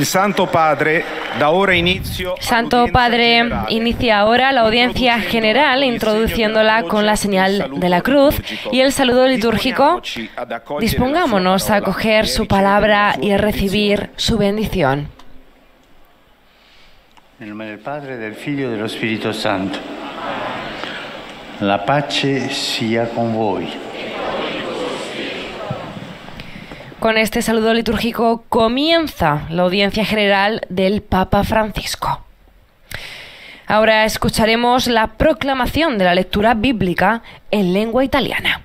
Santo Padre inicia ahora la audiencia general introduciéndola con la señal de la cruz y el saludo litúrgico. Dispongámonos a acoger su palabra y a recibir su bendición. Nel nome del Padre, del Figlio e dello Spirito Santo. La pace sia con voi. Con este saludo litúrgico comienza la audiencia general del Papa Francisco. Ahora escucharemos la proclamación de la lectura bíblica en lengua italiana.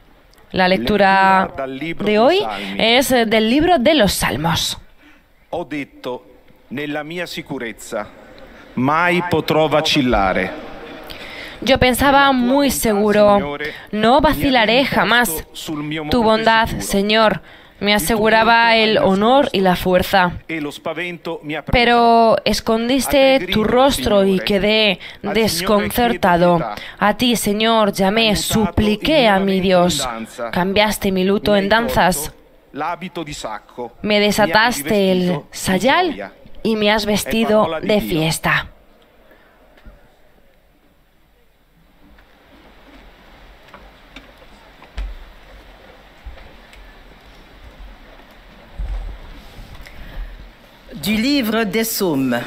La lectura de hoy es del libro de los Salmos. Ho detto, nella mia sicurezza, mai potrò vacillare. Yo pensaba muy seguro, no vacilaré jamás. Tu bondad, Señor, me aseguraba el honor y la fuerza. Pero escondiste tu rostro y quedé desconcertado. A ti, Señor, llamé, supliqué a mi Dios. Cambiaste mi luto en danzas. Me desataste el sayal y me has vestido de fiesta. Du livre des Psaumes.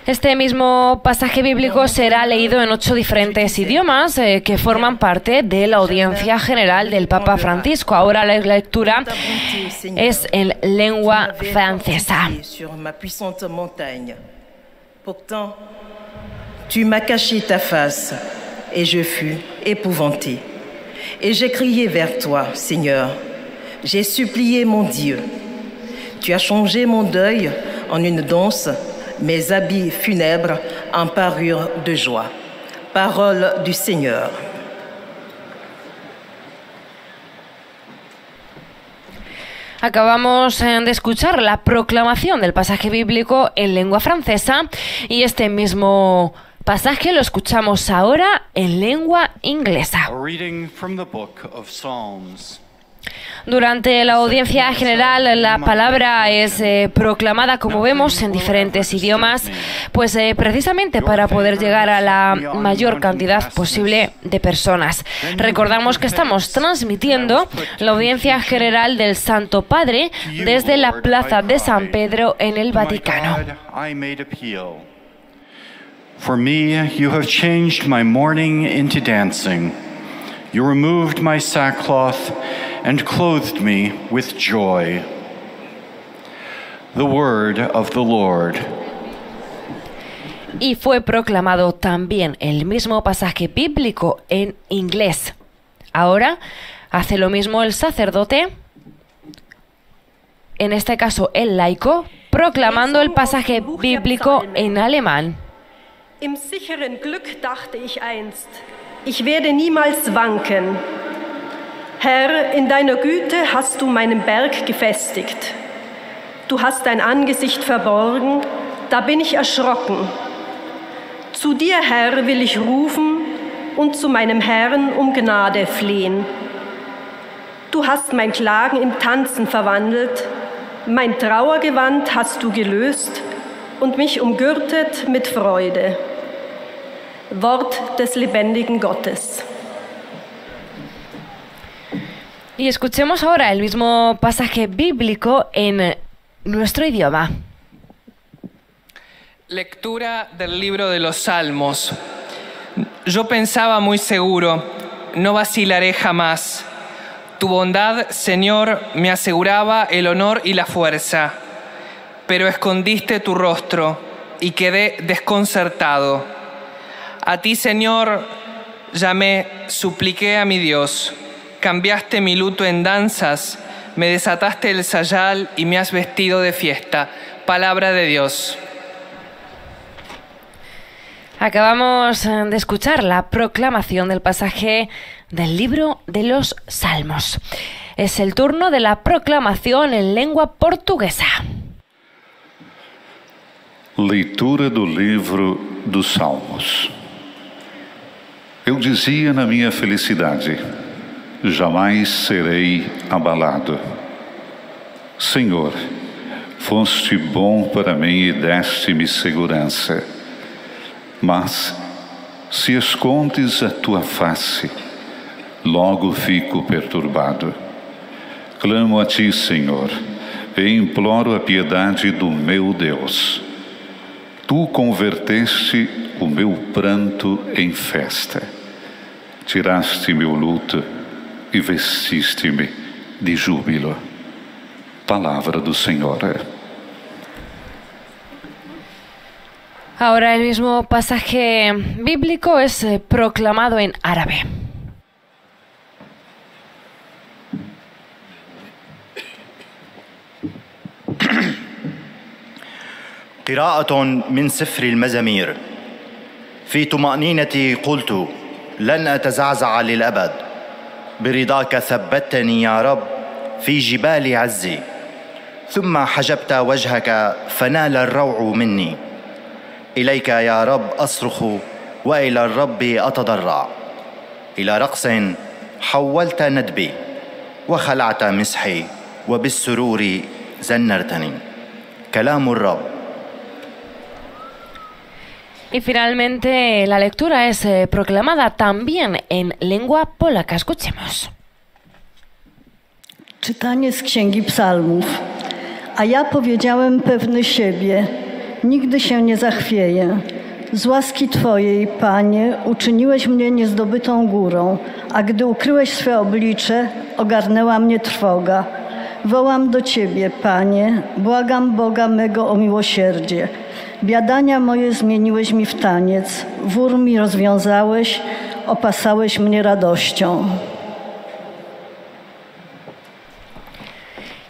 Este mismo pasaje bíblico será leído en 8 diferentes idiomas que forman parte de la audiencia general del Papa Francisco. Ahora la lectura es en lengua francesa. Pourtant, tu m'as caché ta face et je fus épouvanté. Et j'ai crié vers toi, Seigneur. J'ai supplié mon Dieu. Tu as changé mon deuil en une danse, mes habits funèbres en parure de joie. Parole du Seigneur. Acabamos de escuchar la proclamación del pasaje bíblico en lengua francesa y este mismo pasaje lo escuchamos ahora en lengua inglesa. Durante la audiencia general la palabra es proclamada, como vemos, en diferentes idiomas, pues precisamente para poder llegar a la mayor cantidad posible de personas. Recordamos que estamos transmitiendo la audiencia general del Santo Padre desde la Plaza de San Pedro en el Vaticano. For me, you have changed my mourning into dancing. You removed my sackcloth and clothed me with joy. The word of the Lord. Y fue proclamado también el mismo pasaje bíblico en inglés. Ahora hace lo mismo el sacerdote, en este caso el laico, proclamando el pasaje bíblico en alemán. Im sicheren Glück dachte ich einst, ich werde niemals wanken. Herr, in deiner Güte hast du meinen Berg gefestigt. Du hast dein Angesicht verborgen, da bin ich erschrocken. Zu dir, Herr, will ich rufen und zu meinem Herrn um Gnade flehen. Du hast mein Klagen in Tanzen verwandelt, mein Trauergewand hast du gelöst und mich umgürtet mit Freude. Wort des lebendigen Gottes. Y escuchemos ahora el mismo pasaje bíblico en nuestro idioma. Lectura del libro de los Salmos. Yo pensaba muy seguro, no vacilaré jamás. Tu bondad, Señor, me aseguraba el honor y la fuerza. Pero escondiste tu rostro y quedé desconcertado. A ti, Señor, llamé, supliqué a mi Dios. Cambiaste mi luto en danzas, me desataste el sayal y me has vestido de fiesta. Palabra de Dios. Acabamos de escuchar la proclamación del pasaje del libro de los Salmos. Es el turno de la proclamación en lengua portuguesa. Leitura do livro dos Salmos. Eu dizia na minha felicidade: jamais serei abalado. Senhor, Foste bom para mim e deste-me segurança. Mas, se escondes a tua face, logo fico perturbado. Clamo a ti, Senhor, e imploro a piedade do meu Deus. Tu converteste o meu pranto em festa. Tiraste meu luto e vestiste-me de júbilo. Palabra do Senhor. Ahora el mismo pasaje bíblico es proclamado en árabe. قراءة من سفر المزامير. في طمأنينتي قلت لن أتزعزع للأبد. برضاك ثبتني يا رب في جبال عزي. ثم حجبت وجهك فنال الروع مني. إليك يا رب أصرخ وإلى الرب أتضرع. إلى رقص حولت ندبي وخلعت مسحي وبالسرور زنرتني. كلام الرب. Y finalmente la lectura es proclamada también en lengua polaca. Escuchemos. Czytanie z Księgi Psalmów. A ja powiedziałem pewny siebie, nigdy się nie zachwieję. Z łaski Twojej, Panie, uczyniłeś mnie niezdobytą górą, a gdy ukryłeś swe oblicze, ogarnęła mnie trwoga. Wołam do Ciebie, Panie, błagam Boga mego o miłosierdzie. Biadania moje zmieniłeś mi w taniec, wór mi rozwiązałeś, opasałeś mnie radością.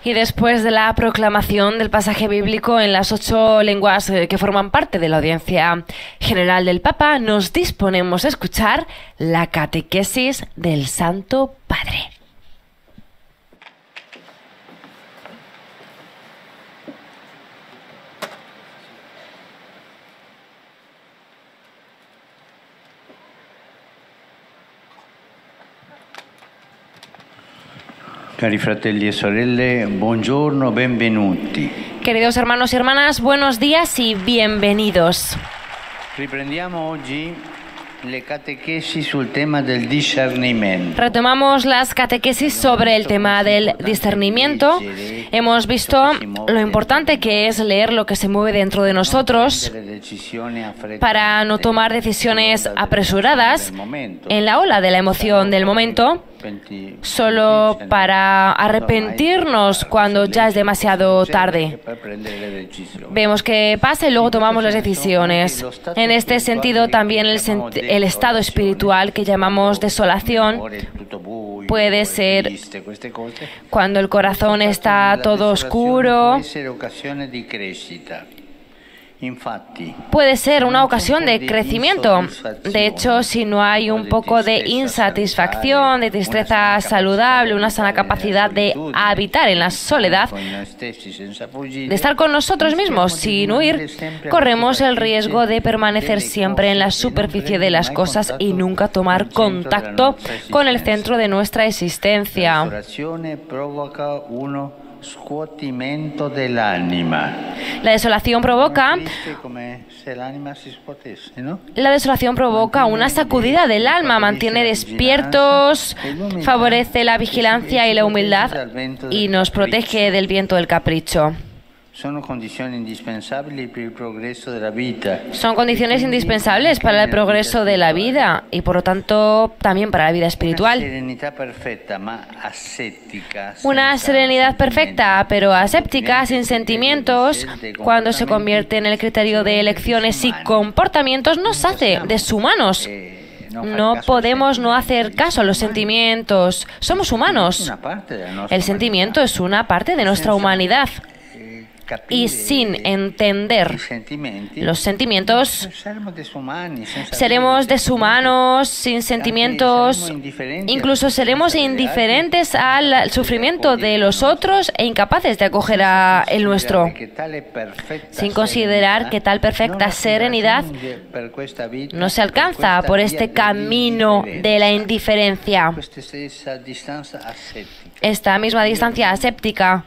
Y después de la proclamación del pasaje bíblico en las 8 lenguas que forman parte de la audiencia general del Papa, nos disponemos a escuchar la catequesis del Santo Padre. Cari fratelli e sorelle, buongiorno, benvenuti. Queridos hermanos y hermanas, buenos días y bienvenidos. Riprendiamo oggi le catechesi sul tema del discernimento. Retomamos las catequesis sobre el tema del discernimiento. Hemos visto lo importante que es leer lo que se mueve dentro de nosotros para no tomar decisiones apresuradas en la ola de la emoción del momento, solo para arrepentirnos cuando ya es demasiado tarde. Vemos qué pasa y luego tomamos las decisiones. En este sentido, también el estado espiritual que llamamos desolación puede ser cuando el corazón está todo oscuro. Puede ser una ocasión de crecimiento. De hecho, si no hay un poco de insatisfacción, de tristeza saludable, una sana capacidad de habitar en la soledad, de estar con nosotros mismos sin huir, corremos el riesgo de permanecer siempre en la superficie de las cosas y nunca tomar contacto con el centro de nuestra existencia. La desolación provoca una sacudida del alma, mantiene despiertos, favorece la vigilancia y la humildad y nos protege del viento del capricho. Son condiciones indispensables para el progreso de la vida y por lo tanto también para la vida espiritual. Una serenidad perfecta pero aséptica, sin sentimientos, cuando se convierte en el criterio de elecciones y comportamientos, nos hace deshumanos. No podemos no hacer caso a los sentimientos. Somos humanos. El sentimiento es una parte de nuestra humanidad. Y sin entender los sentimientos, seremos deshumanos, sin sentimientos, incluso seremos indiferentes al sufrimiento de los otros e incapaces de acoger el nuestro, sin considerar que tal perfecta serenidad no se alcanza por este camino de la indiferencia. Esta misma distancia aséptica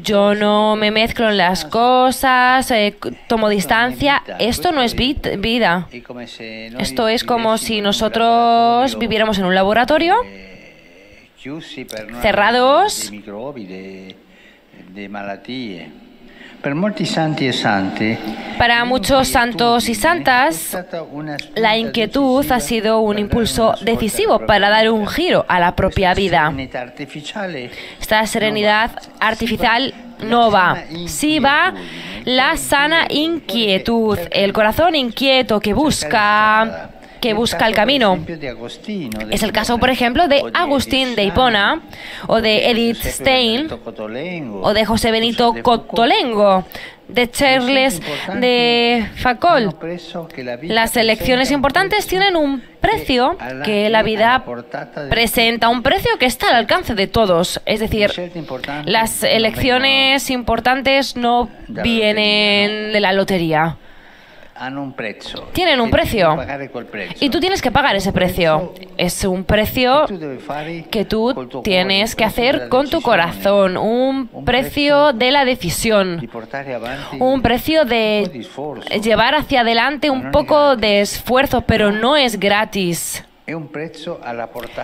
Yo no me mezclo en las cosas, tomo distancia. Esto no es vida. Esto es como si nosotros viviéramos en un laboratorio, cerrados, para muchos santos y santas, la inquietud ha sido un impulso decisivo para dar un giro a la propia vida. Esta serenidad artificial no va. Sí va la sana inquietud, el corazón inquieto que busca el camino. Es el caso, por ejemplo, de Agustín de Hipona, o de Edith Stein, o de José Benito Cotolengo, de Charles de Foucault. Las elecciones importantes tienen un precio que la vida presenta, un precio que está al alcance de todos. Es decir, las elecciones importantes no vienen de la lotería. Tienen un precio y tú tienes que pagar ese precio. Es un precio que tú tienes que hacer con tu corazón, un precio de la decisión, un precio de llevar hacia adelante un poco de esfuerzo, pero no es gratis.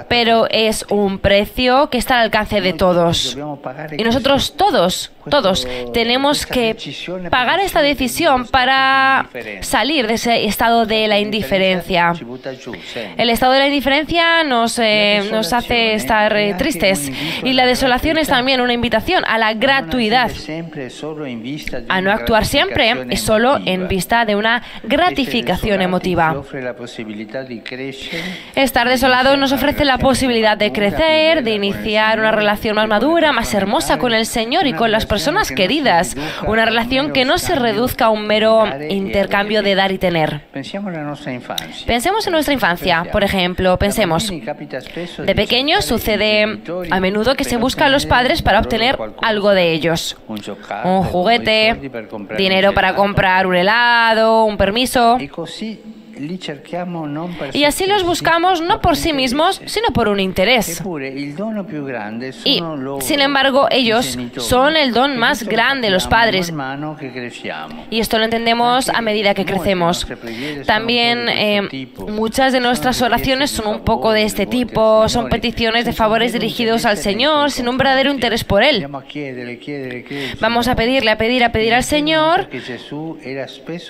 Pero es un precio que está al alcance de todos. Y nosotros todos tenemos que pagar esta decisión para salir de ese estado de la indiferencia. El estado de la indiferencia nos hace estar tristes. Y la desolación es también una invitación a la gratuidad. A no actuar siempre es solo en vista de una gratificación emotiva. Estar desolado nos ofrece la posibilidad de crecer, de iniciar una relación más madura, más hermosa con el Señor y con las personas queridas. Una relación que no se reduzca a un mero intercambio de dar y tener. Pensemos en nuestra infancia, por ejemplo. Pensemos, de pequeños sucede a menudo que se busca a los padres para obtener algo de ellos. Un juguete, dinero para comprar un helado, un permiso. Y así los buscamos no por sí mismos, sino por un interés. Y, sin embargo, ellos son el don más grande, los padres. Y esto lo entendemos a medida que crecemos. También muchas de nuestras oraciones son un poco de este tipo. Son peticiones de favores dirigidos al Señor sin un verdadero interés por Él. Vamos a pedirle, a pedir al Señor.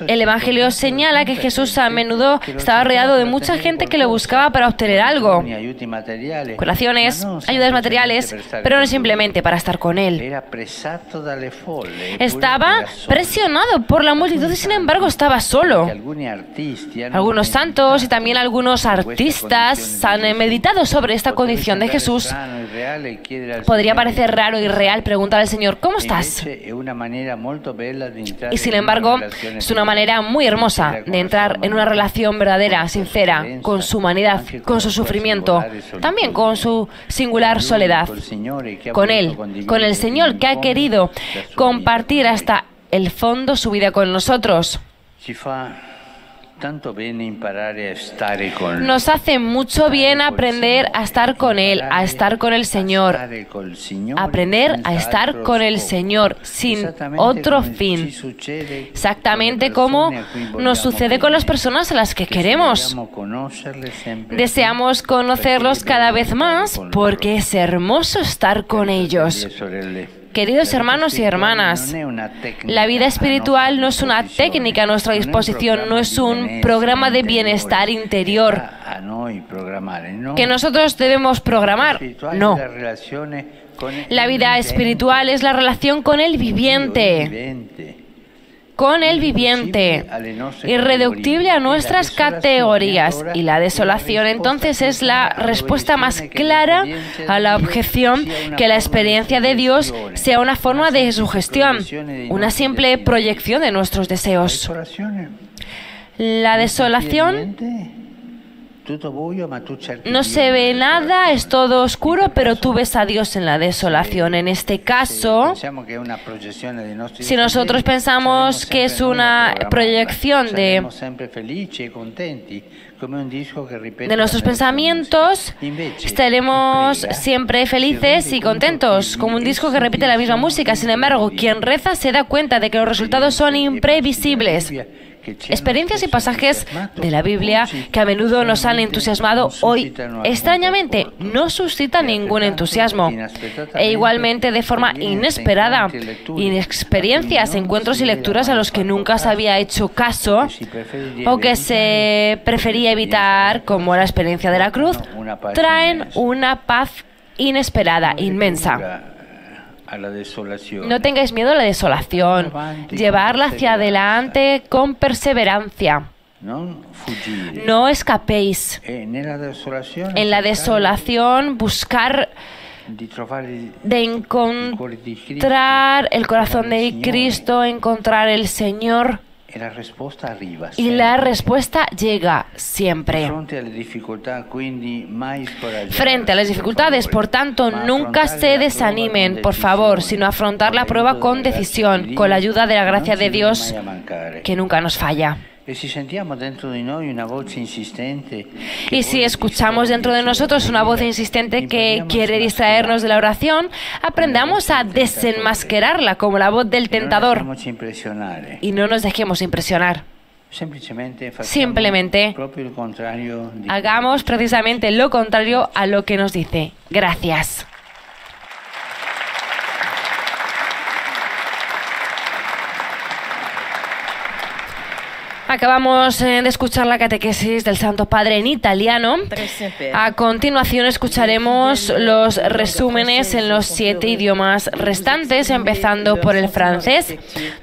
El Evangelio señala que Jesús a menudo estaba rodeado de mucha gente que lo buscaba para obtener algo. Curaciones, ayudas materiales, pero no simplemente para estar con Él. Estaba presionado por la multitud y sin embargo estaba solo. Algunos santos y también algunos artistas han meditado sobre esta condición de Jesús. Podría parecer raro y real preguntar al Señor, ¿cómo estás? Y sin embargo, es una manera muy hermosa de entrar en una relación verdadera, sincera, con su humanidad, con su sufrimiento, también con su singular soledad, con Él, con el Señor que ha querido compartir hasta el fondo su vida con nosotros. Nos hace mucho bien aprender a estar con Él, a estar con el Señor. Aprender a estar con el Señor sin otro fin. Exactamente como nos sucede con las personas a las que queremos. Deseamos conocerlos cada vez más porque es hermoso estar con ellos. Queridos hermanos y hermanas, la vida espiritual no es una técnica a nuestra disposición, no es un programa de bienestar interior que nosotros debemos programar. No. La vida espiritual es la relación con el viviente. Con el viviente, irreductible a nuestras categorías. Y la desolación entonces es la respuesta más clara a la objeción que la experiencia de Dios sea una forma de sugestión, una simple proyección de nuestros deseos. La desolación no se ve nada, es todo oscuro, pero tú ves a Dios en la desolación. En este caso, si nosotros pensamos que es una proyección de de nuestros pensamientos, estaremos siempre felices y contentos, como un disco que repite la misma música. Sin embargo, quien reza se da cuenta de que los resultados son imprevisibles. Experiencias y pasajes de la Biblia que a menudo nos han entusiasmado hoy, extrañamente, no suscitan ningún entusiasmo. E igualmente, de forma inesperada, experiencias, encuentros y lecturas a los que nunca se había hecho caso o que se prefería evitar, como la experiencia de la cruz, traen una paz inesperada, inmensa. No tengáis miedo a la desolación, llevarla hacia adelante con perseverancia. No escapéis. En la desolación, buscar de encontrar el corazón de Cristo, encontrar el Señor. Y la respuesta llega siempre. Frente a las dificultades, por tanto, nunca se desanimen, por favor, sino afrontar la prueba con decisión, con la ayuda de la gracia de Dios, que nunca nos falla. Y si escuchamos dentro de nosotros una voz insistente que quiere distraernos de la oración, aprendamos a desenmascararla como la voz del tentador y no nos dejemos impresionar. Simplemente hagamos precisamente lo contrario a lo que nos dice. Gracias. Acabamos de escuchar la catequesis del Santo Padre en italiano. A continuación escucharemos los resúmenes en los 7 idiomas restantes, empezando por el francés,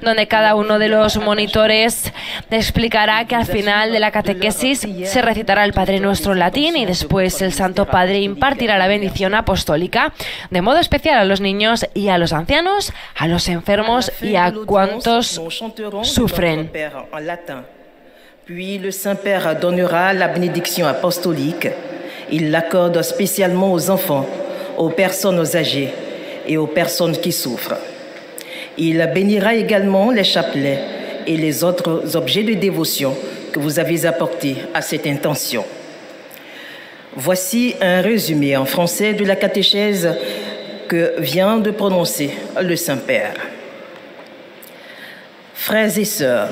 donde cada uno de los monitores explicará que al final de la catequesis se recitará el Padre Nuestro en latín y después el Santo Padre impartirá la bendición apostólica, de modo especial a los niños y a los ancianos, a los enfermos y a cuantos sufren. Puis le Saint-Père donnera la bénédiction apostolique. Il l'accorde spécialement aux enfants, aux personnes âgées et aux personnes qui souffrent. Il bénira également les chapelets et les autres objets de dévotion que vous avez apportés à cette intention. Voici un résumé en français de la catéchèse que vient de prononcer le Saint-Père. Frères et sœurs,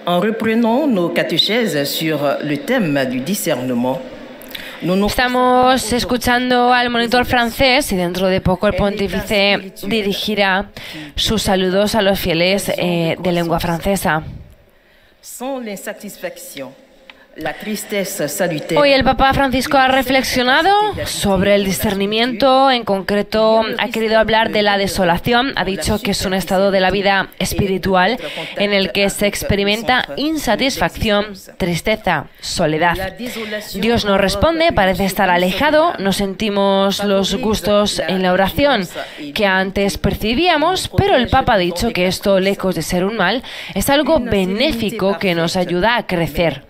en reprenant nos catéchèses sur le thème du discernement, estamos escuchando al monitor francés y dentro de poco el pontífice dirigirá sus saludos a los fieles de lengua francesa. Sans l'insatisfaction, la tristesse salutaire. Hoy el Papa Francisco ha reflexionado sobre el discernimiento, en concreto ha querido hablar de la desolación, ha dicho que es un estado de la vida espiritual en el que se experimenta insatisfacción, tristeza, soledad. Dios nos responde, parece estar alejado, no sentimos los gustos en la oración que antes percibíamos, pero el Papa ha dicho que esto, lejos de ser un mal, es algo benéfico que nos ayuda a crecer,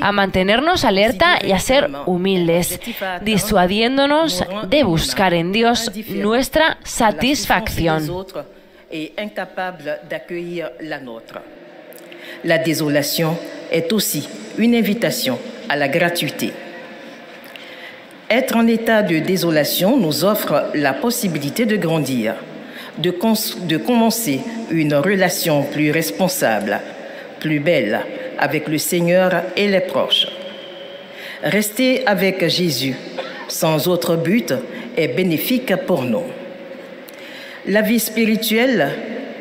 a mantenernos alerta y a ser humildes, disuadiéndonos de buscar en Dios nuestra satisfacción. La desolación est aussi une invitation à la gratuité. Être en état de désolation nous offre la possibilité de grandir, de commencer une relation plus responsable, plus belle avec le Seigneur et les proches. Rester avec Jésus sans autre but est bénéfique pour nous. La vie spirituelle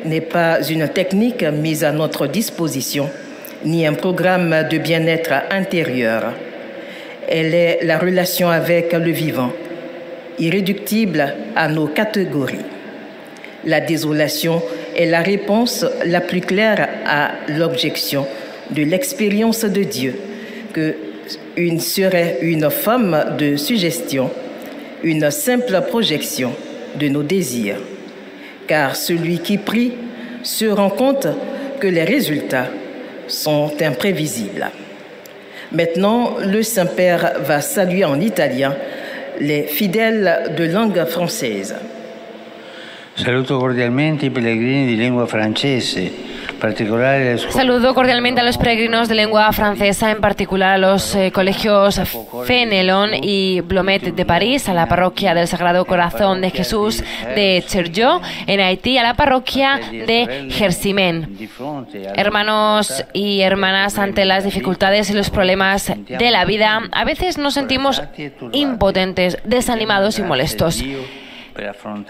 n'est pas une technique mise à notre disposition, ni un programme de bien-être intérieur. Elle est la relation avec le vivant, irréductible à nos catégories. La désolation est la réponse la plus claire à l'objection de l'expérience de Dieu, que serait une forme de suggestion, une simple projection de nos désirs. Car celui qui prie se rend compte que les résultats sont imprévisibles. Maintenant, le Saint-Père va saluer en italien les fidèles de langue française. Saluto cordialmente i pellegrini di lingua francese, Saludo cordialmente a los peregrinos de lengua francesa, en particular a los colegios Fénelon y Blomet de París, a la parroquia del Sagrado Corazón de Jesús de Cherjó, en Haití, a la parroquia de Gersimen. Hermanos y hermanas, ante las dificultades y los problemas de la vida, a veces nos sentimos impotentes, desanimados y molestos.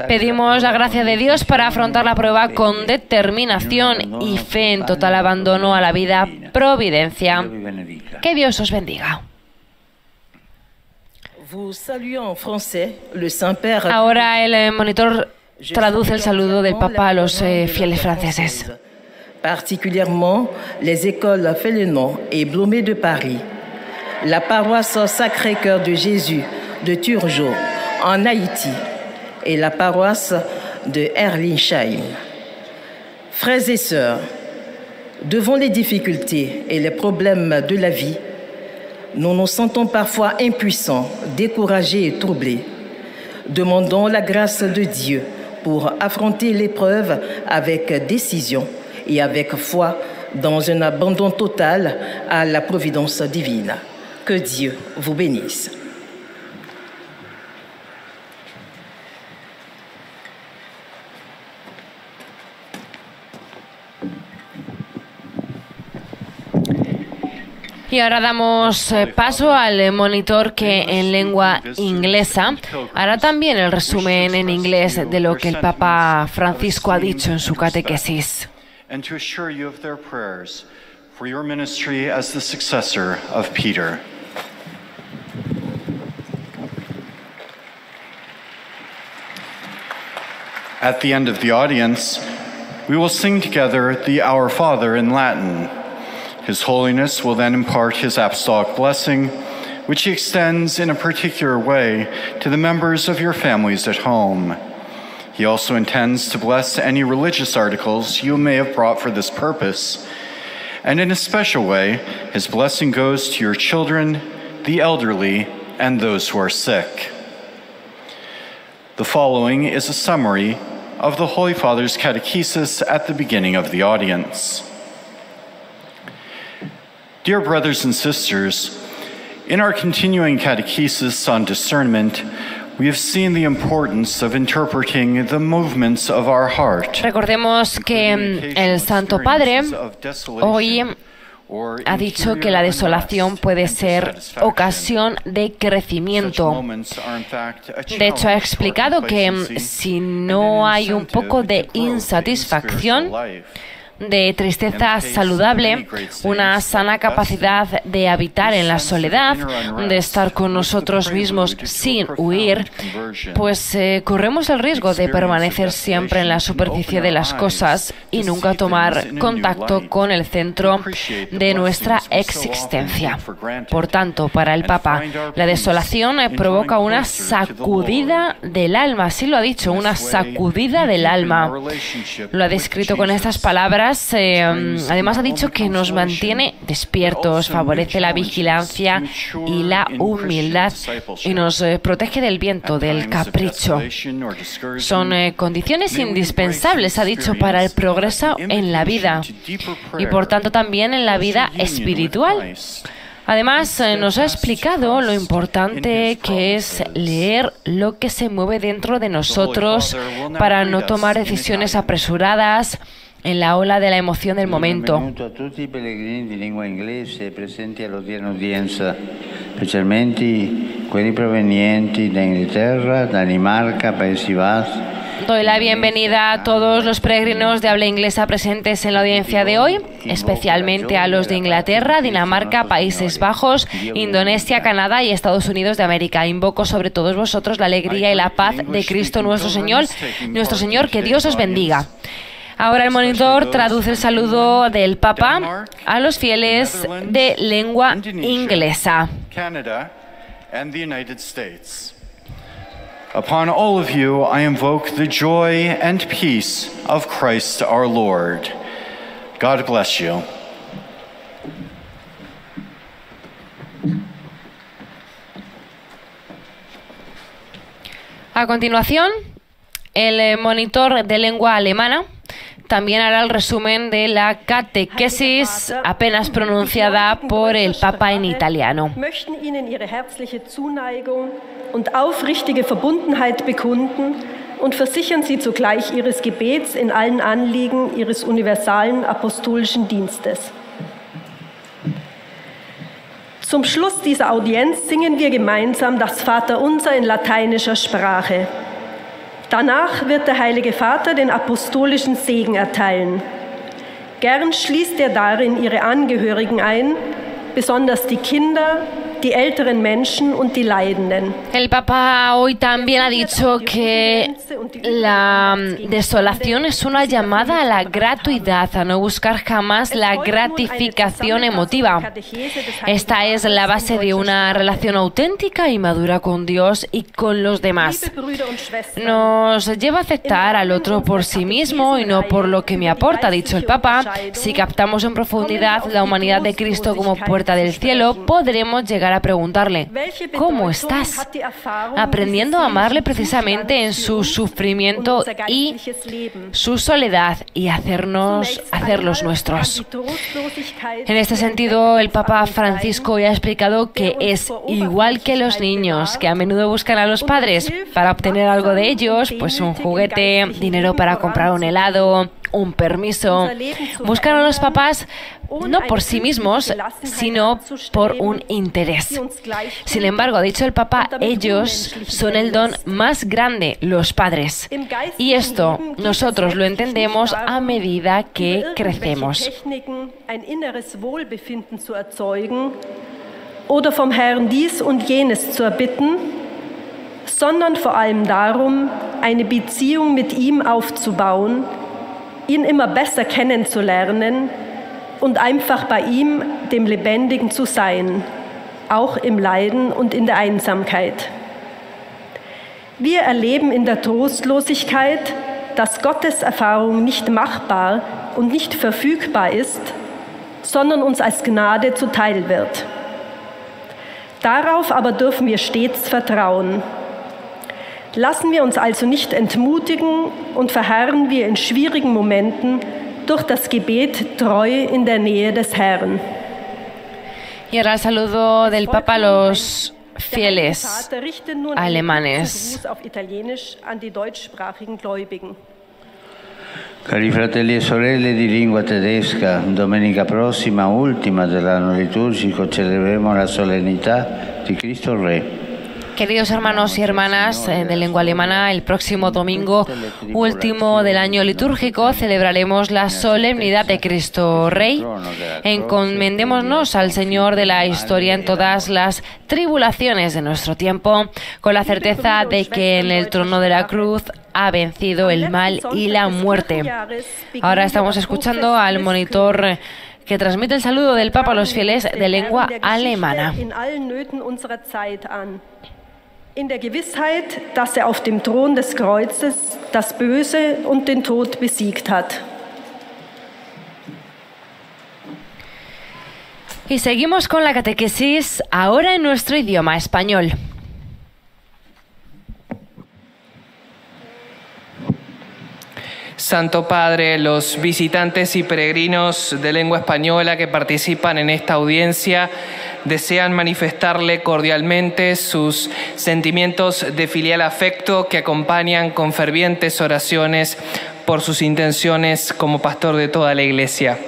Pedimos la gracia de Dios para afrontar la prueba con determinación y fe en total abandono a la vida providencia. Que Dios os bendiga. Ahora el monitor traduce el saludo del Papa a los fieles franceses. Particulièrement les écoles Fénelon et Blomet de Paris, la paroisse Sacré-Cœur de Jésus de Turgeau en Haïti et la paroisse de Herlinsheim. Frères et sœurs, devant les difficultés et les problèmes de la vie, nous nous sentons parfois impuissants, découragés et troublés. Demandons la grâce de Dieu pour affronter l'épreuve avec décision et avec foi dans un abandon total à la providence divine. Que Dieu vous bénisse. Y ahora damos paso al monitor que en lengua inglesa hará también el resumen en inglés de lo que el Papa Francisco ha dicho en su catequesis. And to assure you of their prayers for your ministry as the successor of Peter. At the end of the audience, we will sing together the Our Father in Latin. His Holiness will then impart his apostolic blessing, which he extends in a particular way to the members of your families at home. He also intends to bless any religious articles you may have brought for this purpose. And in a special way, his blessing goes to your children, the elderly, and those who are sick. The following is a summary of the Holy Father's catechesis at the beginning of the audience. Dear brothers and sisters, in our continuing catechesis on discernment, we have seen the importance of interpreting the movements of our heart. Recordemos que el Santo Padre hoy ha dicho que la desolación puede ser ocasión de crecimiento. De hecho, ha explicado que si no hay un poco de insatisfacción, de tristeza saludable, una sana capacidad de habitar en la soledad, de estar con nosotros mismos sin huir, pues corremos el riesgo de permanecer siempre en la superficie de las cosas y nunca tomar contacto con el centro de nuestra existencia. Por tanto, para el Papa, la desolación provoca una sacudida del alma, así lo ha dicho, una sacudida del alma. Lo ha descrito con estas palabras. Además ha dicho que nos mantiene despiertos, favorece la vigilancia y la humildad y nos protege del viento, del capricho. Son condiciones indispensables, ha dicho, para el progreso en la vida y por tanto también en la vida espiritual. Además, nos ha explicado lo importante que es leer lo que se mueve dentro de nosotros para no tomar decisiones apresuradas en la ola de la emoción del momento. Benvenuto a tutti i pellegrini di lingua inglese presenti all'odierna udienza, specialmente quelli provenienti da Inghilterra, Danimarca, Paesi Bassi. Doy la bienvenida a todos los peregrinos de habla inglesa presentes en la audiencia de hoy, especialmente a los de Inglaterra, Dinamarca, Países Bajos, Indonesia, Canadá y Estados Unidos de América. Invoco sobre todos vosotros la alegría y la paz de Cristo nuestro Señor, que Dios os bendiga. Ahora el monitor traduce el saludo del Papa a los fieles de lengua inglesa. Canada and the United States. Upon all of you, I invoke the joy and peace of Christ our Lord. God bless you. A continuación, el monitor de lengua alemana también hará el resumen de la catequesis apenas pronunciada por el Papa en italiano. Möchten Ihnen ihre herzliche Zuneigung und aufrichtige Verbundenheit bekunden und versichern Sie zugleich Ihres Gebets in allen Anliegen Ihres universalen apostolischen Dienstes. Zum Schluss dieser Audienz singen wir gemeinsam das Vaterunser in lateinischer Sprache. Danach wird der Heilige Vater den apostolischen Segen erteilen. Gern schließt er darin ihre Angehörigen ein, besonders die Kinder, die älteren Menschen und die Leidenden. El Papa hoy también ha dicho que la desolación es una llamada a la gratuidad, a no buscar jamás la gratificación emotiva. Esta es la base de una relación auténtica y madura con Dios y con los demás. Nos lleva a aceptar al otro por sí mismo y no por lo que me aporta, ha dicho el Papa. Si captamos en profundidad la humanidad de Cristo como puerta del cielo, podremos llegar a preguntarle, ¿cómo estás? Aprendiendo a amarle precisamente en su sufrimiento y su soledad y hacerlos nuestros. En este sentido, el Papa Francisco ya ha explicado que es igual que los niños, que a menudo buscan a los padres para obtener algo de ellos, pues un juguete, dinero para comprar un helado, un permiso. Buscan a los papás no por sí mismos, sino por un interés. Sin embargo, ha dicho el Papa, ellos son el don más grande, los padres. Y esto nosotros lo entendemos a medida que crecemos. Oder vom Herrn dies und jenes zu erbitten, sondern vor allem darum, eine Beziehung mit ihm aufzubauen, ihn immer besser kennenzulernen und einfach bei ihm, dem Lebendigen, zu sein, auch im Leiden und in der Einsamkeit. Wir erleben in der Trostlosigkeit, dass Gottes Erfahrung nicht machbar und nicht verfügbar ist, sondern uns als Gnade zuteil wird. Darauf aber dürfen wir stets vertrauen. Lassen wir uns also nicht entmutigen und verharren wir in schwierigen Momenten durch das Gebet treu in der Nähe des Herrn. Y ahora el saludo del Papa a los fieles alemanes. Cari fratelli e sorelle di lingua tedesca, domenica prossima, ultima dell'anno liturgico, celebreremo la solennità di Cristo Re. Queridos hermanos y hermanas de lengua alemana, el próximo domingo último del año litúrgico celebraremos la solemnidad de Cristo Rey. Encomendémonos al Señor de la historia en todas las tribulaciones de nuestro tiempo, con la certeza de que en el trono de la cruz ha vencido el mal y la muerte. Ahora estamos escuchando al monitor que transmite el saludo del Papa a los fieles de lengua alemana. In der Gewissheit, dass auf dem Thron des Kreuzes das Böse und den Tod besiegt hat. Y seguimos con la catequesis, ahora en nuestro idioma español. Santo Padre, los visitantes y peregrinos de lengua española que participan en esta audiencia desean manifestarle cordialmente sus sentimientos de filial afecto que acompañan con fervientes oraciones por sus intenciones como pastor de toda la Iglesia.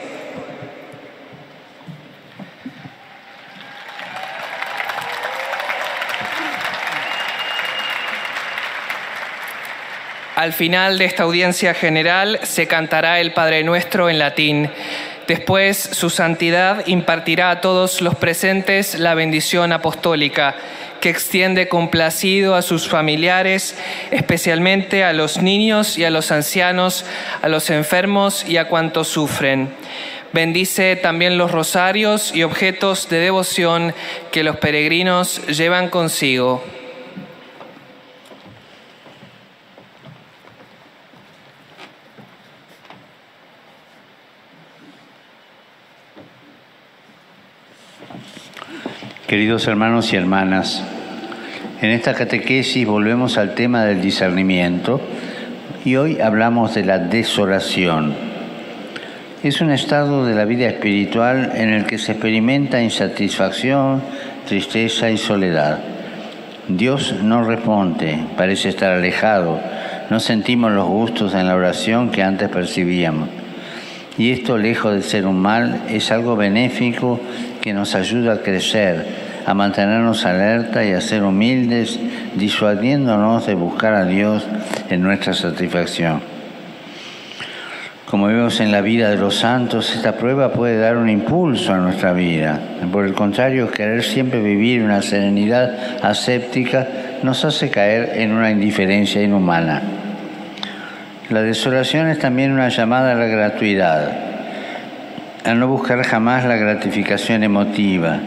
Al final de esta audiencia general se cantará el Padre Nuestro en latín. Después, su santidad impartirá a todos los presentes la bendición apostólica, que extiende complacido a sus familiares, especialmente a los niños y a los ancianos, a los enfermos y a cuantos sufren. Bendice también los rosarios y objetos de devoción que los peregrinos llevan consigo. Queridos hermanos y hermanas, en esta catequesis volvemos al tema del discernimiento y hoy hablamos de la desolación. Es un estado de la vida espiritual en el que se experimenta insatisfacción, tristeza y soledad. Dios no responde, parece estar alejado, no sentimos los gustos en la oración que antes percibíamos. Y esto, lejos de ser un mal, es algo benéfico que nos ayuda a crecer, a mantenernos alerta y a ser humildes, disuadiéndonos de buscar a Dios en nuestra satisfacción. Como vemos en la vida de los santos, esta prueba puede dar un impulso a nuestra vida. Por el contrario, querer siempre vivir una serenidad ascética nos hace caer en una indiferencia inhumana. La desolación es también una llamada a la gratuidad, a no buscar jamás la gratificación emotiva.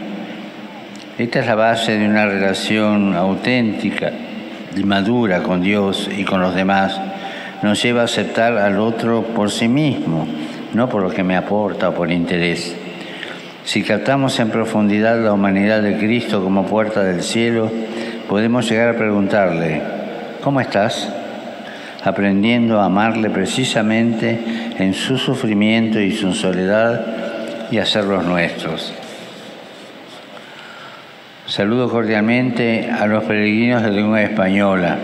Esta es la base de una relación auténtica y madura con Dios y con los demás. Nos lleva a aceptar al otro por sí mismo, no por lo que me aporta o por interés. Si captamos en profundidad la humanidad de Cristo como puerta del cielo, podemos llegar a preguntarle, ¿cómo estás? Aprendiendo a amarle precisamente en su sufrimiento y su soledad y hacerlos nuestros. Saludo cordialmente a los peregrinos de lengua española.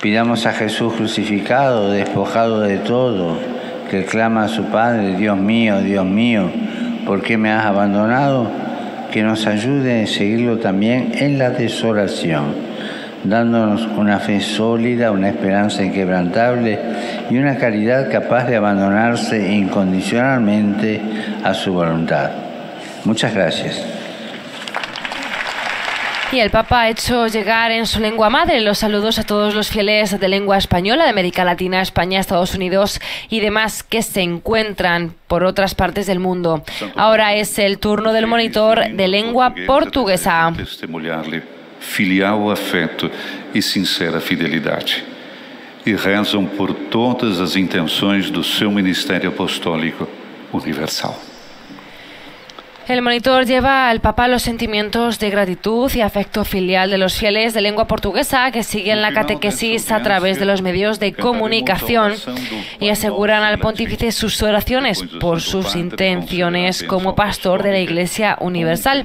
Pidamos a Jesús crucificado, despojado de todo, que clama a su Padre, Dios mío, ¿por qué me has abandonado? Que nos ayude a seguirlo también en la desolación, dándonos una fe sólida, una esperanza inquebrantable y una caridad capaz de abandonarse incondicionalmente a su voluntad. Muchas gracias. Y el Papa ha hecho llegar en su lengua madre los saludos a todos los fieles de lengua española de América Latina, España, Estados Unidos y demás que se encuentran por otras partes del mundo. Ahora es el turno del monitor de lengua portuguesa. Testemunhar-lhe filial afeto e sincera fidelidade. E rezam por todas as intenções do seu ministério apostólico universal. El monitor lleva al Papa los sentimientos de gratitud y afecto filial de los fieles de lengua portuguesa que siguen la catequesis a través de los medios de comunicación y aseguran al pontífice sus oraciones por sus intenciones como pastor de la Iglesia Universal.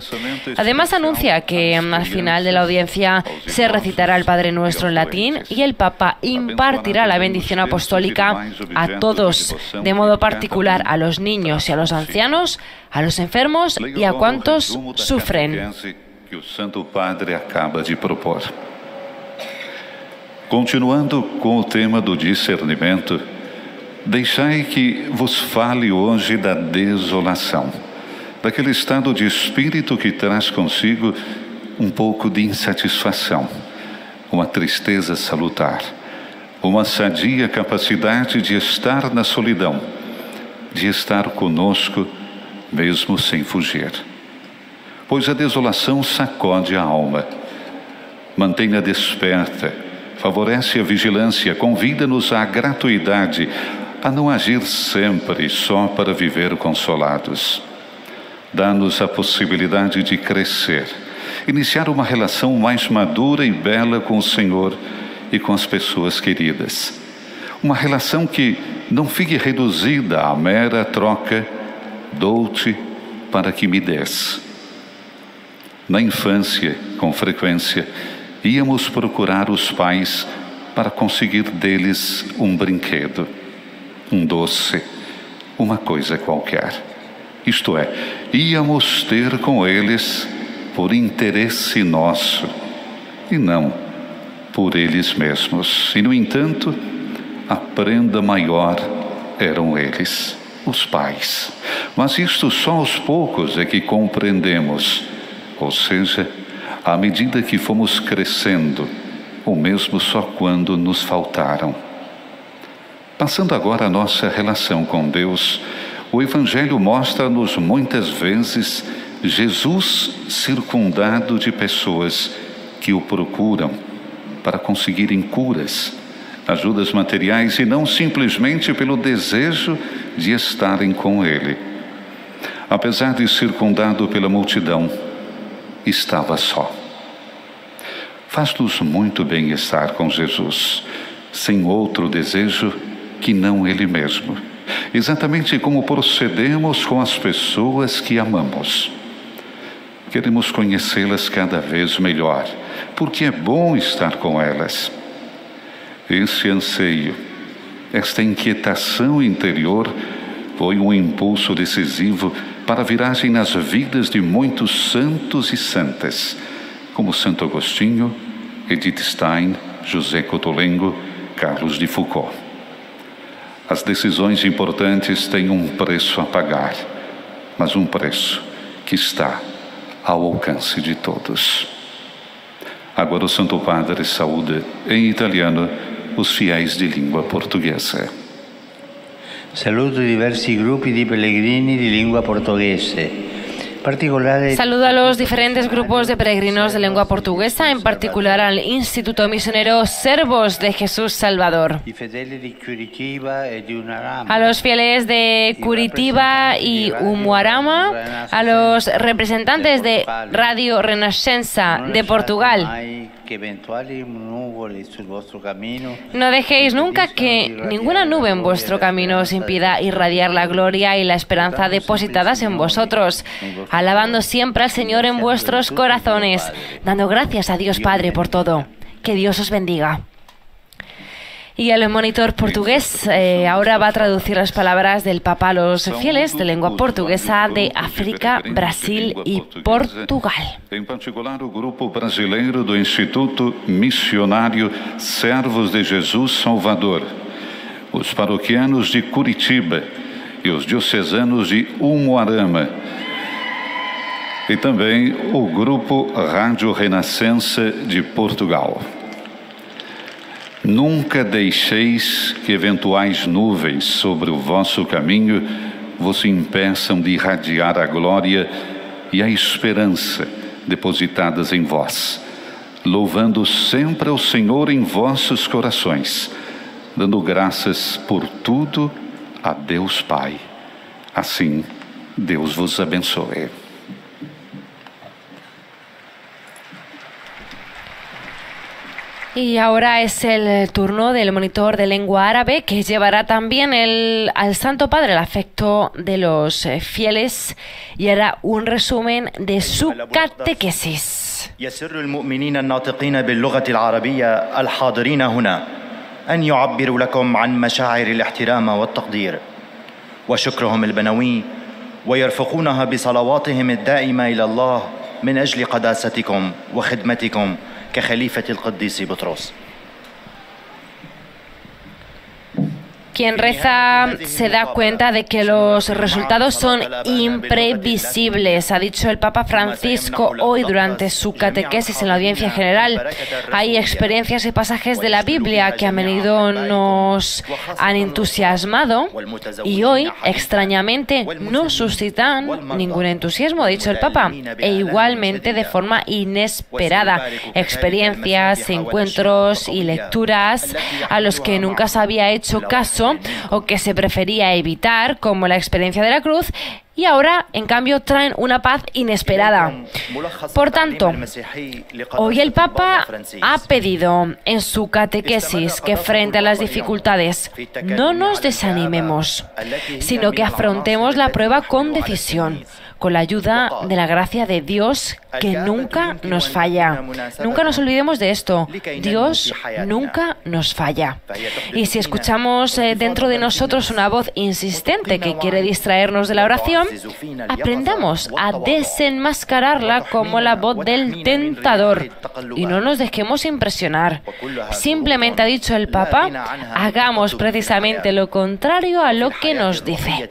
Además anuncia que al final de la audiencia se recitará el Padre Nuestro en latín y el Papa impartirá la bendición apostólica a todos, de modo particular a los niños y a los ancianos, a los enfermos y a cuantos sufren. Que o Santo Padre acaba de propor. Continuando com o tema do discernimento, deixai que vos fale hoje da desolação, daquele estado de espírito que traz consigo pouco de insatisfação, uma tristeza salutar, uma sadia capacidade de estar na solidão, de estar conosco mesmo sem fugir. Pois a desolação sacode a alma, mantém-a desperta, favorece a vigilância, convida-nos à gratuidade, a não agir sempre só para viver consolados. Dá-nos a possibilidade de crescer, iniciar uma relação mais madura e bela com o Senhor e com as pessoas queridas. Uma relação que não fique reduzida à mera troca dou-te para que me des. Na infância, com frequência, íamos procurar os pais para conseguir deles brinquedo, doce, uma coisa qualquer. Isto é, íamos ter com eles por interesse nosso e não por eles mesmos. E, no entanto, a prenda maior eram eles, os pais. Mas isto só aos poucos é que compreendemos, ou seja, à medida que fomos crescendo, ou mesmo só quando nos faltaram. Passando agora a nossa relação com Deus, o Evangelho mostra-nos muitas vezes Jesus circundado de pessoas que o procuram para conseguirem curas, ajudas materiais e não simplesmente pelo desejo de estarem com Ele. Apesar de circundado pela multidão, estava só. Faz-nos muito bem estar com Jesus, sem outro desejo que não Ele mesmo. exatamente como procedemos com as pessoas que amamos. Queremos conhecê-las cada vez melhor, porque é bom estar com elas. Esse anseio, esta inquietação interior foi um impulso decisivo para a viragem nas vidas de muitos santos e santas, como Santo Agostinho, Edith Stein, José Cottolengo, Carlos de Foucault. As decisões importantes têm um preço a pagar, mas um preço que está ao alcance de todos. Agora o Santo Padre saúda em italiano os fiéis de língua portuguesa. Saluto diversi gruppi di pellegrini di lingua portoghese. Saludo a los diferentes grupos de peregrinos de lengua portuguesa, en particular al Instituto Misionero Servos de Jesús Salvador. A los fieles de Curitiba y Umuarama, a los representantes de Radio Renascença de Portugal. No dejéis nunca que ninguna nube en vuestro camino os impida irradiar la gloria y la esperanza depositadas en vosotros, alabando siempre al Señor en vuestros corazones, dando gracias a Dios Padre por todo. Que Dios os bendiga. Y el monitor portugués ahora va a traducir las palabras del Papa a los fieles de lengua portuguesa de África, Brasil y Portugal. Em particular, o grupo brasileiro do Instituto Missionário Servos de Jesus Salvador, os paroquianos de Curitiba e os diocesanos de Umuarama, e também o grupo Rádio Renascença de Portugal. Nunca deixeis que eventuais nuvens sobre o vosso caminho vos impeçam de irradiar a glória e a esperança depositadas em vós, louvando sempre ao Senhor em vossos corações, dando graças por tudo a Deus Pai. Assim, Deus vos abençoe. Y ahora es el turno del monitor de lengua árabe, que llevará también al Santo Padre el afecto de los fieles y hará un resumen de su catequesis. يسر المؤمنين الناطقين باللغة العربية الحاضرين هنا أن يعبروا لكم عن مشاعر الاحترام والتقدير وشكرهم البنوي ويرفقونها بصلواتهم الدائمة إلى الله من أجل قداستكم وخدمتكم كخليفة القديس بطرس. Quien reza se da cuenta de que los resultados son imprevisibles, ha dicho el Papa Francisco hoy durante su catequesis en la audiencia general. Hay experiencias y pasajes de la Biblia que a menudo nos han entusiasmado y hoy, extrañamente, no suscitan ningún entusiasmo, ha dicho el Papa, e igualmente de forma inesperada. Experiencias, encuentros y lecturas a los que nunca se había hecho caso o que se prefería evitar, como la experiencia de la cruz, y ahora, en cambio, traen una paz inesperada. Por tanto, hoy el Papa ha pedido en su catequesis que frente a las dificultades no nos desanimemos, sino que afrontemos la prueba con decisión, con la ayuda de la gracia de Dios, que nunca nos falla. Nunca nos olvidemos de esto. Dios nunca nos falla. Y si escuchamos dentro de nosotros una voz insistente que quiere distraernos de la oración, aprendamos a desenmascararla como la voz del tentador y no nos dejemos impresionar. Simplemente, ha dicho el Papa, hagamos precisamente lo contrario a lo que nos dice.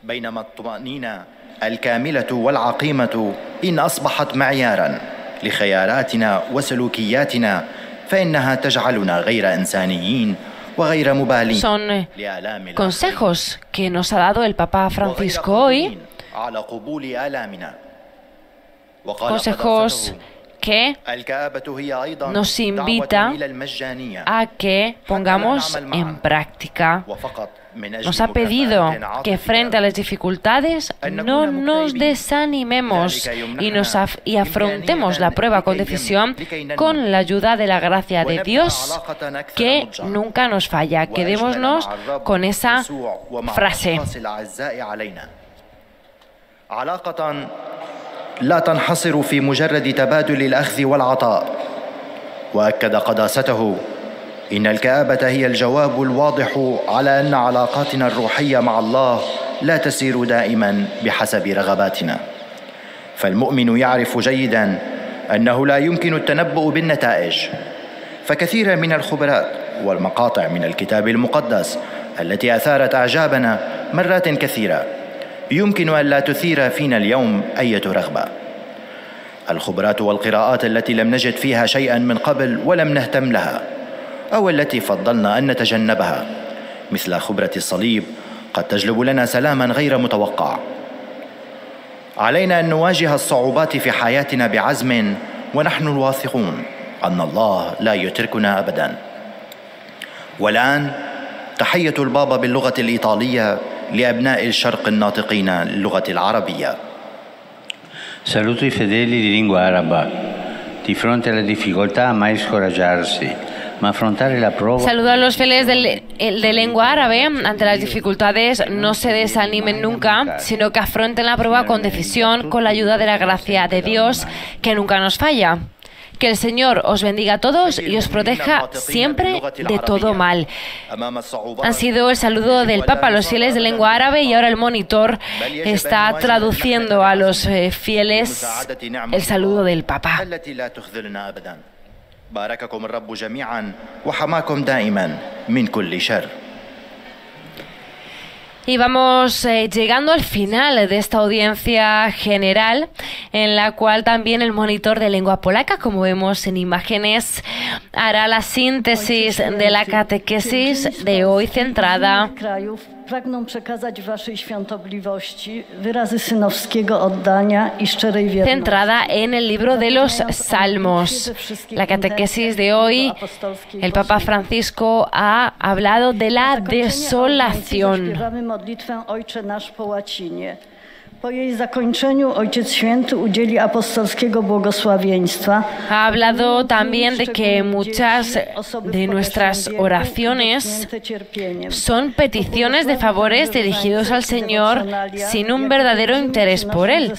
بينما الطمأنينة الكاملة والعقيمة إن أصبحت معياراً لخياراتنا وسلوكياتنا فإنها تجعلنا غير إنسانيين وغير مبالين. Son consejos que nos ha dado el Papa Francisco hoy, consejos que nos invita a que pongamos en práctica nos ha pedido que frente a las dificultades no nos desanimemos y afrontemos la prueba con decisión con la ayuda de la gracia de Dios que nunca nos falla. Quedémonos con esa frase. لا تنحصر في مجرد تبادل الأخذ والعطاء. وأكد قداسته إن الكآبة هي الجواب الواضح على أن علاقاتنا الروحية مع الله لا تسير دائما بحسب رغباتنا. فالمؤمن يعرف جيدا أنه لا يمكن التنبؤ بالنتائج، فكثيرا من الخبرات والمقاطع من الكتاب المقدس التي أثارت أعجابنا مرات كثيرة يمكن أن لا تثير فينا اليوم أي رغبة. الخبرات والقراءات التي لم نجد فيها شيئا من قبل ولم نهتم لها، أو التي فضلنا أن نتجنبها، مثل خبرة الصليب، قد تجلب لنا سلاما غير متوقع. علينا أن نواجه الصعوبات في حياتنا بعزم ونحن الواثقون أن الله لا يتركنا أبدا. والآن تحية البابا باللغة الإيطالية لأبناء الشرق الناطقين اللغة العربية. Saluto i fedeli di lingua araba. Di fronte alle difficoltà mai scoraggiarsi, ma affrontare la prova. Saludo a los fieles de lengua árabe. Ante las dificultades no se desanimen nunca, sino que afronten la prueba con decisión, con la ayuda de la gracia de Dios que nunca nos falla. Que el Señor os bendiga a todos y os proteja siempre de todo mal. Han sido el saludo del Papa a los fieles de lengua árabe y ahora el monitor está traduciendo a los fieles el saludo del Papa. Y vamos llegando al final de esta audiencia general, en la cual también el monitor de lengua polaca, como vemos en imágenes, hará la síntesis de la catequesis de hoy centrada Pragną przekazać waszej świątobliwości wyrazy synowskiego oddania i szczerej wierności. Centrada en el libro de los Salmos. La catequesis de hoy, el Papa Francisco ha hablado de la desolación. Śpiewamy modlitwę Ojcze Nasz po łacinie. Po jej zakończeniu Ojciec Święty udzieli apostolskiego błogosławieństwa. Ha hablado también de que muchas de nuestras oraciones son peticiones de favores dirigidos al Señor sin un verdadero interés por Él.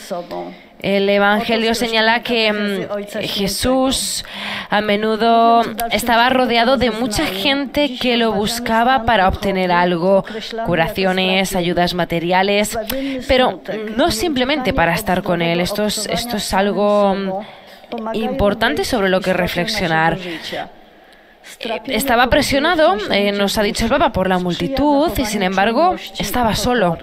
El Evangelio señala que Jesús a menudo estaba rodeado de mucha gente que lo buscaba para obtener algo, curaciones, ayudas materiales, pero no simplemente para estar con Él. Esto es algo importante sobre lo que reflexionar. Estaba presionado, nos ha dicho el Papa, por la multitud y sin embargo estaba solo.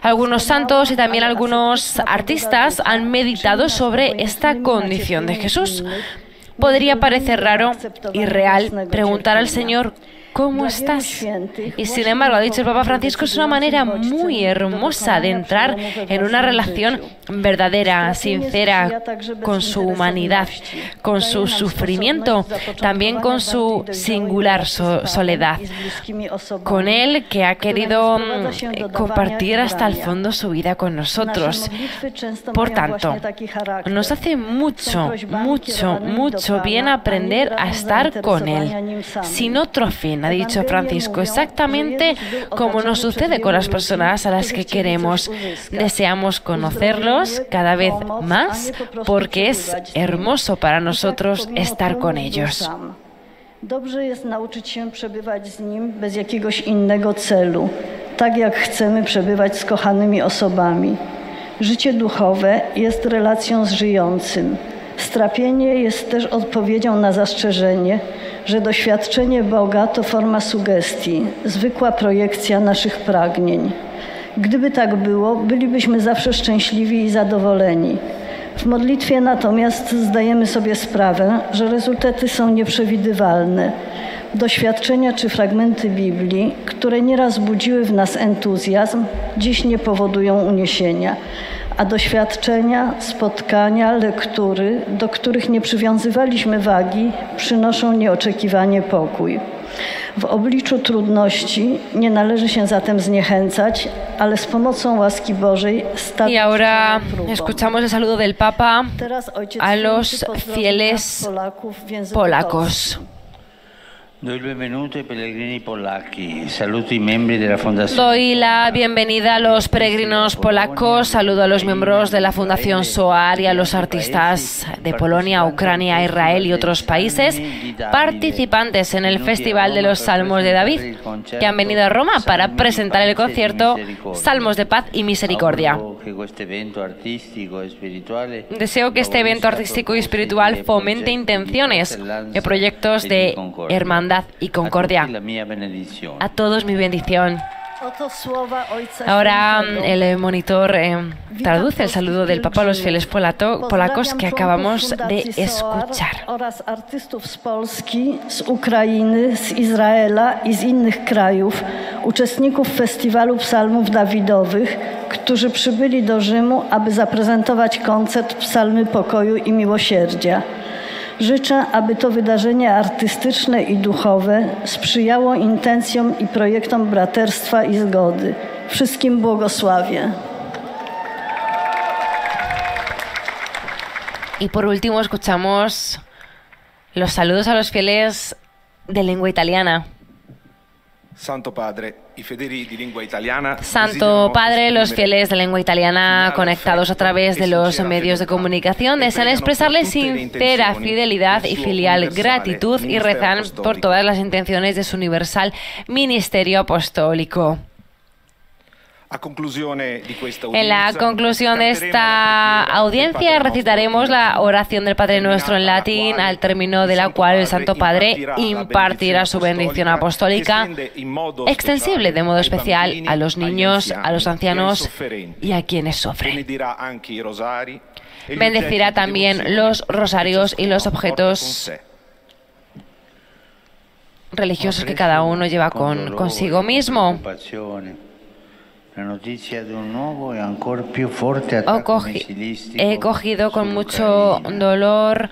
Algunos santos y también algunos artistas han meditado sobre esta condición de Jesús. Podría parecer raro y real preguntar al Señor ¿cómo estás? Y sin embargo, ha dicho el Papa Francisco, es una manera muy hermosa de entrar en una relación verdadera, sincera, con su humanidad, con su sufrimiento, también con su singular soledad, con Él que ha querido compartir hasta el fondo su vida con nosotros. Por tanto, nos hace mucho, mucho, mucho bien aprender a estar con Él, sin otro fin, ha dicho Francisco, exactamente como nos sucede con las personas a las que queremos. Deseamos conocerlos cada vez más porque es hermoso para nosotros estar con ellos. Dobrze jest nauczyć się przebywać z Nim bez jakiegoś innego celu, tak jak chcemy przebywać z kochanymi osobami. Życie duchowe jest relacją z żyjącym. Strapienie jest też odpowiedzią na zastrzeżenie, że doświadczenie Boga to forma sugestii, zwykła projekcja naszych pragnień. Gdyby tak było, bylibyśmy zawsze szczęśliwi i zadowoleni. W modlitwie natomiast zdajemy sobie sprawę, że rezultaty są nieprzewidywalne. Doświadczenia czy fragmenty Biblii, które nieraz budziły w nas entuzjazm, dziś nie powodują uniesienia. A doświadczenia, spotkania, lektury, do których nie przywiązywaliśmy wagi, przynoszą nieoczekiwanie pokój. W obliczu trudności nie należy się zatem zniechęcać, ale z pomocą łaski Bożej Y ahora escuchamos el saludo del Papa a los fieles polacos. Doy il benvenuto ai pellegrini polacchi, saluto i membri della Fondazione. Doy la bienvenida a los peregrinos polacos, saludo a los miembros de la Fundación SOAR y a los artistas de Polonia, Ucrania, Israel y otros países participantes en el Festival de los Salmos de David, que han venido a Roma para presentar el concierto Salmos de Paz y Misericordia. Deseo que este evento artístico y espiritual fomente intenciones y proyectos de hermandad y concordia. A todos mi bendición. Ahora el monitor traduce el saludo del Papa a los fieles polacos que acabamos de escuchar. Oraz artystów z Polski, z Ukrainy, z Izraela i z innych krajów, uczestników festiwalu psalmów Dawidowych, którzy przybyli do Rzymu, aby zaprezentować koncert Psalmy Pokoju i Miłosierdzia. Życzę, aby to wydarzenie artystyczne i duchowe sprzyjało intencjom i projektom braterstwa i zgody. Wszystkim błogosławię. Y por último escuchamos los saludos a los fieles de lengua italiana. Santo Padre, i fedeli di lingua italiana. Santo Padre, los fieles de lengua italiana conectados a través de los medios de comunicación desean expresarles sincera fidelidad y filial gratitud y rezan por todas las intenciones de su universal ministerio apostólico. En la conclusión de esta audiencia recitaremos la oración del Padre Nuestro en latín, al término de la cual el Santo Padre impartirá su bendición apostólica, extensible de modo especial a los niños, a los ancianos y a quienes sufren. Bendecirá también los rosarios y los objetos religiosos que cada uno lleva consigo mismo. He cogido con mucho dolor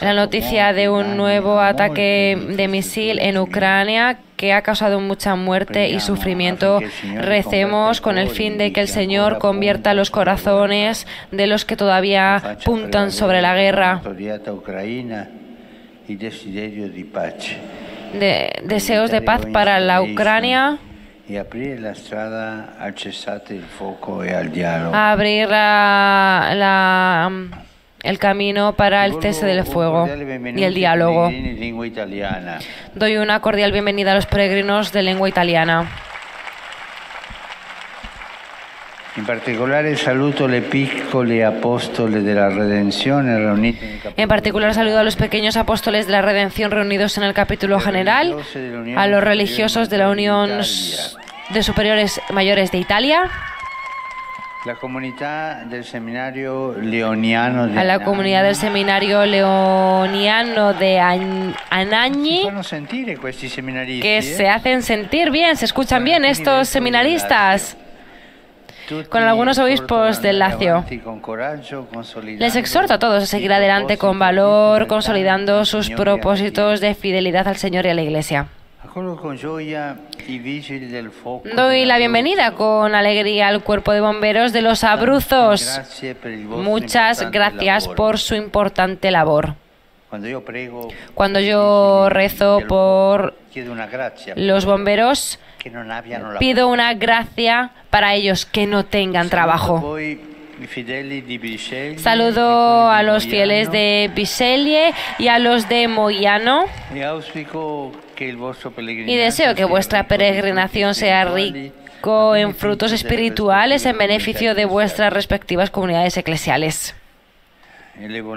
la noticia de un nuevo ataque de misil en Ucrania que ha causado mucha muerte y sufrimiento. Recemos con el fin de que el Señor convierta los corazones de los que todavía puntan sobre la guerra. Deseos de paz para la Ucrania. Abrir el camino para el cese del fuego y el diálogo. Doy una cordial bienvenida a los peregrinos de lengua italiana. En particular saludo le piccoli apostoli della redenzione reuniti nel capítulo. En particular saludo a los pequeños apóstoles de la redención reunidos en el capítulo general, a los religiosos de la Unión de Superiores Mayores de Italia, la comunidad del seminario leoniano a la comunidad del seminario leoniano de Anagni, que se hacen sentir bien, se escuchan bien estos seminaristas, con algunos obispos del Lacio. Les exhorto a todos a seguir adelante con valor, consolidando sus propósitos de fidelidad al Señor y a la Iglesia. Doy la bienvenida con alegría al cuerpo de bomberos de los Abruzos. Muchas gracias por su importante labor. Cuando yo rezo por los bomberos, pido una gracia para ellos que no tengan trabajo. Saludo a los fieles de Bisceglie y a los de Moiano y deseo que vuestra peregrinación sea rico en frutos espirituales en beneficio de vuestras respectivas comunidades eclesiales. Elevo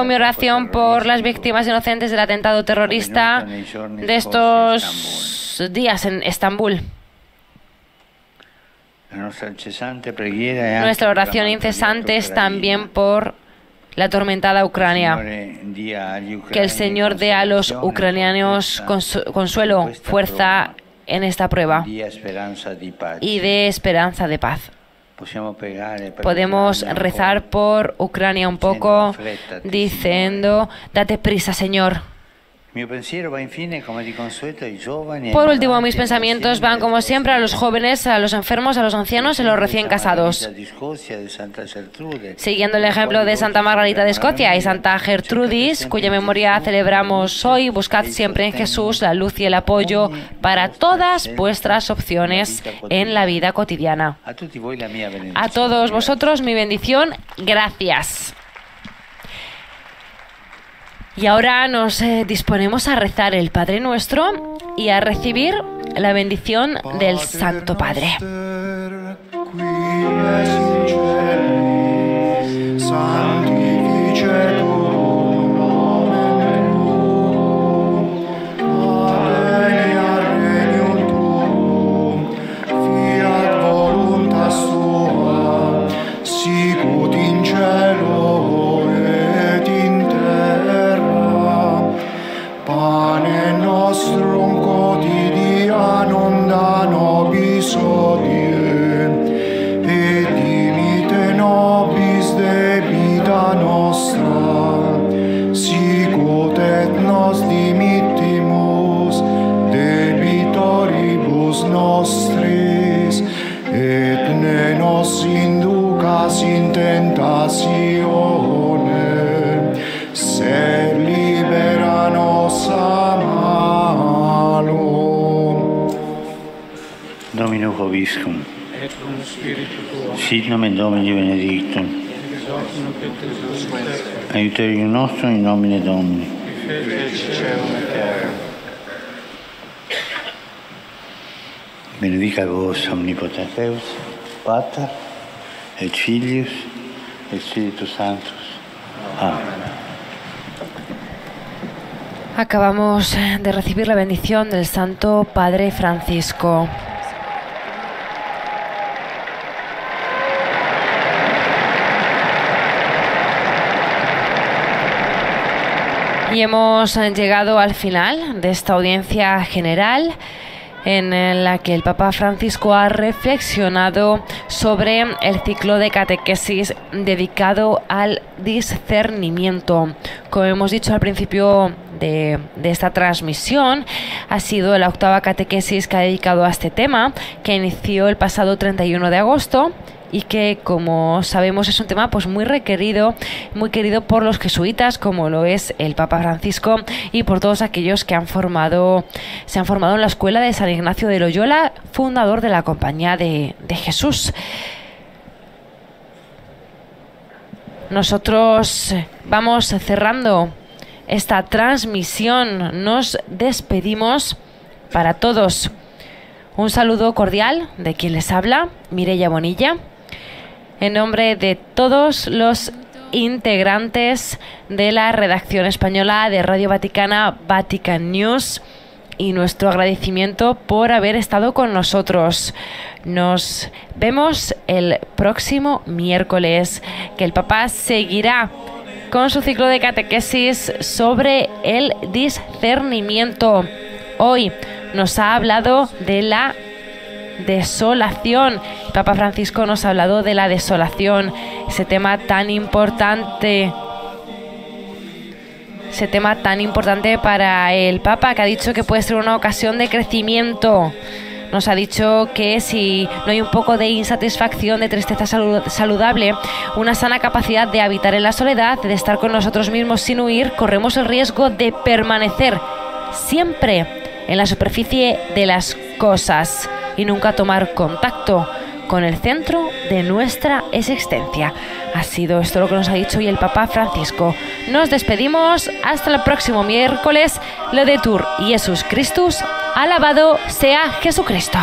mi oración por las víctimas inocentes del atentado terrorista de estos días en Estambul. Nuestra oración incesante es también por la atormentada Ucrania. Que el Señor dé a los ucranianos consuelo, fuerza en esta prueba y dé esperanza de paz. Podemos rezar por Ucrania un poco diciendo: date prisa, Señor. Por último, mis pensamientos van como siempre a los jóvenes, a los enfermos, a los ancianos y a los recién casados. Siguiendo el ejemplo de Santa Margarita de Escocia y Santa Gertrudis, cuya memoria celebramos hoy, buscad siempre en Jesús la luz y el apoyo para todas vuestras opciones en la vida cotidiana. A todos vosotros mi bendición, gracias. Y ahora nos disponemos a rezar el Padre Nuestro y a recibir la bendición del Santo Padre. Domino Vobiscum, sit nomen Domini benedictum, aiuterium nostrum in nomine Domini. Benedicat vos omnipotens Deus, Pater, et Filius, et Spiritus Sanctus. Amén. Acabamos de recibir la bendición del Santo Padre Francisco. Y hemos llegado al final de esta audiencia general en la que el Papa Francisco ha reflexionado sobre el ciclo de catequesis dedicado al discernimiento. Como hemos dicho al principio de esta transmisión, ha sido la 8ª catequesis que ha dedicado a este tema, que inició el pasado 31 de agosto y que, como sabemos, es un tema pues muy requerido, muy querido por los jesuitas, como lo es el Papa Francisco, y por todos aquellos que se han formado en la escuela de San Ignacio de Loyola, fundador de la Compañía de Jesús. Nosotros vamos cerrando esta transmisión, nos despedimos para todos. Un saludo cordial de quien les habla, Mireia Bonilla, en nombre de todos los integrantes de la redacción española de Radio Vaticana, Vatican News, y nuestro agradecimiento por haber estado con nosotros. Nos vemos el próximo miércoles, que el Papa seguirá con su ciclo de catequesis sobre el discernimiento. Hoy nos ha hablado de la desolación. El Papa Francisco nos ha hablado de la desolación, ese tema tan importante para el Papa, que ha dicho que puede ser una ocasión de crecimiento. Nos ha dicho que si no hay un poco de insatisfacción, de tristeza saludable, una sana capacidad de habitar en la soledad, de estar con nosotros mismos sin huir, corremos el riesgo de permanecer siempre en la superficie de las cosas y nunca tomar contacto con el centro de nuestra existencia. Ha sido esto lo que nos ha dicho hoy el Papa Francisco. Nos despedimos hasta el próximo miércoles. Laudetur Jesus Christus. Alabado sea Jesucristo.